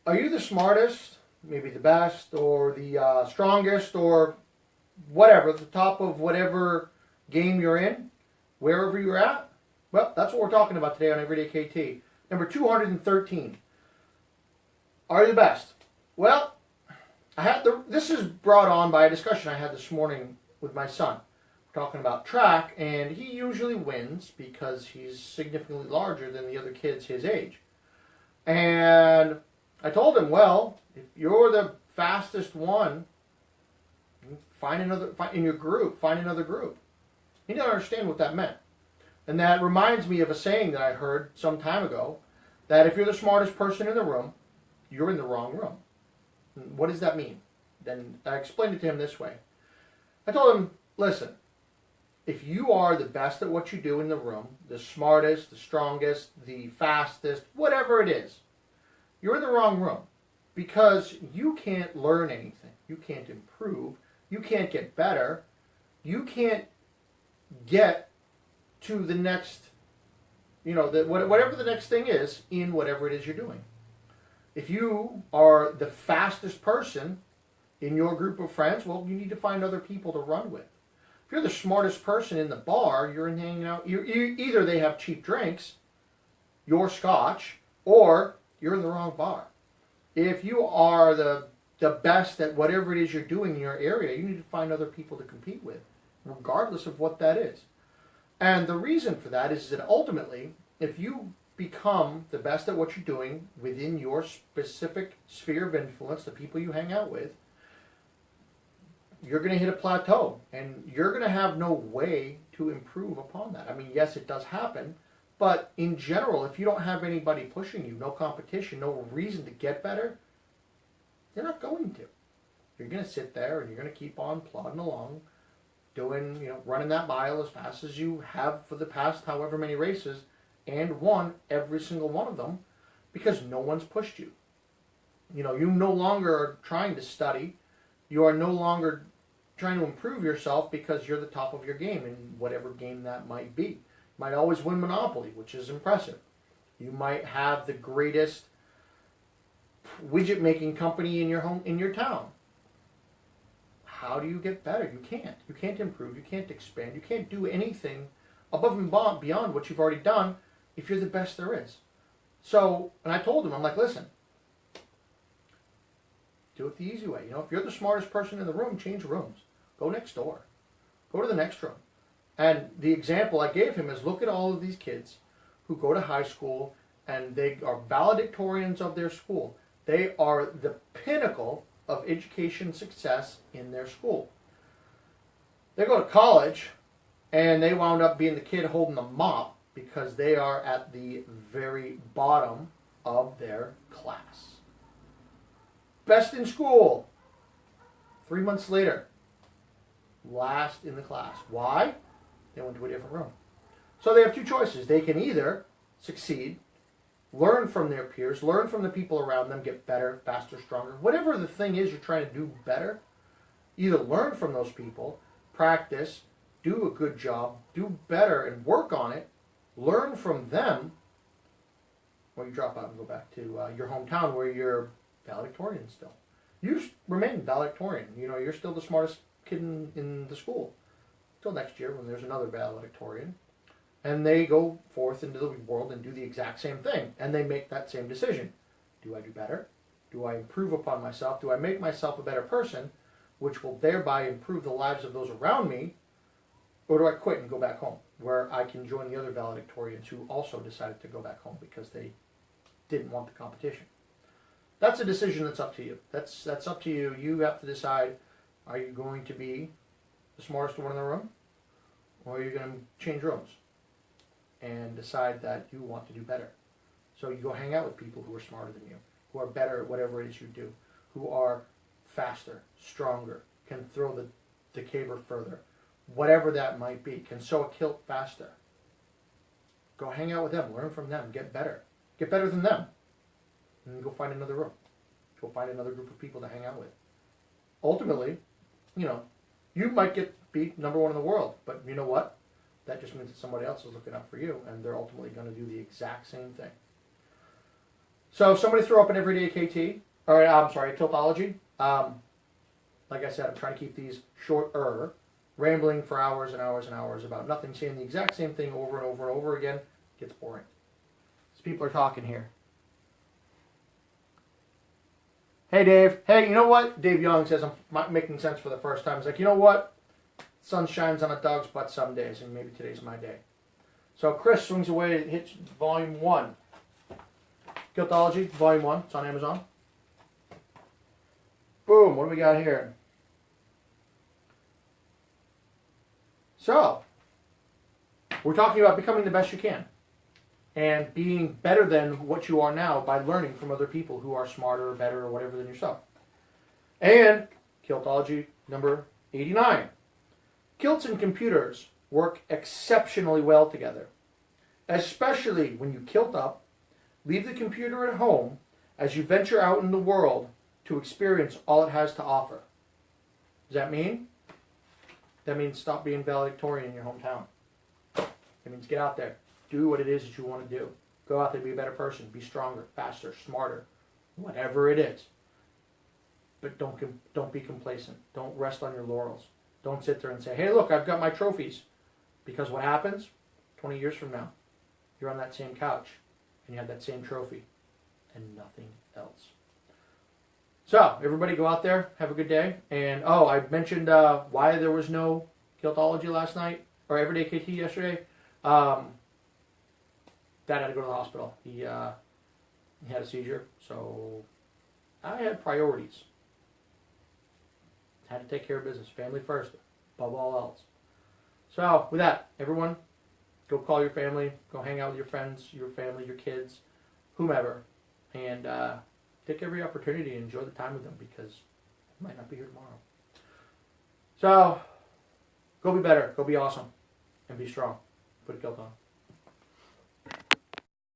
Are you the smartest, maybe the best, or the strongest, or whatever, the top of whatever game you're in, wherever you're at? Well, that's what we're talking about today on Everyday KT. Number 213. Are you the best? Well, this is brought on by a discussion I had this morning with my son. We're talking about track, and he usually wins because he's significantly larger than the other kids his age. And I told him, well, if you're the fastest one, find another group. He didn't understand what that meant. And that reminds me of a saying that I heard some time ago, that if you're the smartest person in the room, you're in the wrong room. What does that mean? Then I explained it to him this way. I told him, listen, if you are the best at what you do in the room, the smartest, the strongest, the fastest, whatever it is, you're in the wrong room, because you can't learn anything. You can't improve. You can't get better. You can't get to the next, whatever the next thing is in whatever it is you're doing. If you are the fastest person in your group of friends, well, you need to find other people to run with. If you're the smartest person in the bar, you're hanging out. Either they have cheap drinks, you're Scotch, or you're in the wrong bar. If you are the best at whatever it is you're doing in your area, you need to find other people to compete with, regardless of what that is. And the reason for that is that ultimately, if you become the best at what you're doing within your specific sphere of influence, the people you hang out with, you're going to hit a plateau, and you're going to have no way to improve upon that. I mean, yes, it does happen, but in general, if you don't have anybody pushing you, no competition, no reason to get better, you're not going to. You're going to sit there and you're going to keep on plodding along, doing, running that mile as fast as you have for the past however many races, and won every single one of them, because no one's pushed you. You no longer are trying to study. You are no longer trying to improve yourself because you're the top of your game in whatever game that might be. You might always win Monopoly, which is impressive. You might have the greatest widget making company in your town. How do you get better? You can't. You can't improve. You can't expand. You can't do anything above and beyond what you've already done if you're the best there is. So, and I told him, I'm like, listen, do it the easy way. If you're the smartest person in the room, change rooms. Go next door. Go to the next room. And the example I gave him is, look at all of these kids who go to high school and they are valedictorians of their school. They are the pinnacle of education success in their school. They go to college and they wound up being the kid holding the mop because they are at the very bottom of their class. Best in school. 3 months later, last in the class. Why? They went to a different room. So they have two choices. They can either succeed, learn from their peers, learn from the people around them, get better, faster, stronger. Whatever the thing is you're trying to do better, either learn from those people, practice, do a good job, do better, and work on it, learn from them, or you drop out and go back to your hometown where you're valedictorian still. You remain valedictorian. You're still the smartest kid in the school. Till next year when there's another valedictorian. And they go forth into the world and do the exact same thing. And they make that same decision. Do I do better? Do I improve upon myself? Do I make myself a better person, which will thereby improve the lives of those around me? Or do I quit and go back home, where I can join the other valedictorians who also decided to go back home because they didn't want the competition? That's a decision that's up to you. That's up to you. You have to decide, are you going to be the smartest one in the room? Or are you going to change rooms and decide that you want to do better? So you go hang out with people who are smarter than you, who are better at whatever it is you do, who are faster, stronger, can throw the caber further, whatever that might be, can sew a kilt faster. Go hang out with them, learn from them, get better. Get better than them. And then go find another room. Go find another group of people to hang out with. Ultimately, you might be number one in the world, but you know what? That just means that somebody else is looking out for you, and they're ultimately going to do the exact same thing. So if somebody threw up an everyday KT, or I'm sorry, Kiltology. Like I said, I'm trying to keep these shorter, rambling for hours and hours and hours about nothing, saying the exact same thing over and over and over again gets boring. These people are talking here. Hey, Dave. Hey, you know what? Dave Young says I'm making sense for the first time. He's like, you know what? Sun shines on a dog's butt some days, and maybe today's my day. So Chris swings away, hits volume 1. Kiltology, volume 1. It's on Amazon. Boom. What do we got here? So, we're talking about becoming the best you can. And being better than what you are now by learning from other people who are smarter or better or whatever than yourself. And Kiltology number 89. Kilts and computers work exceptionally well together. Especially when you kilt up, leave the computer at home as you venture out in the world to experience all it has to offer. Does that mean? That means stop being valedictorian in your hometown. That means get out there. Do what it is that you want to do. Go out there, be a better person. Be stronger, faster, smarter. Whatever it is. But don't be complacent. Don't rest on your laurels. Don't sit there and say, hey, look, I've got my trophies. Because what happens? 20 years from now, you're on that same couch and you have that same trophy and nothing else. So, everybody go out there, have a good day. And, I mentioned why there was no Kiltology last night, or Everyday KT yesterday. Dad had to go to the hospital. He had a seizure, so I had priorities. Had to take care of business. Family first, above all else. So, with that, everyone, go call your family, go hang out with your friends, your family, your kids, whomever, and take every opportunity and enjoy the time with them because you might not be here tomorrow. So, go be better, go be awesome, and be strong. Put a kilt on.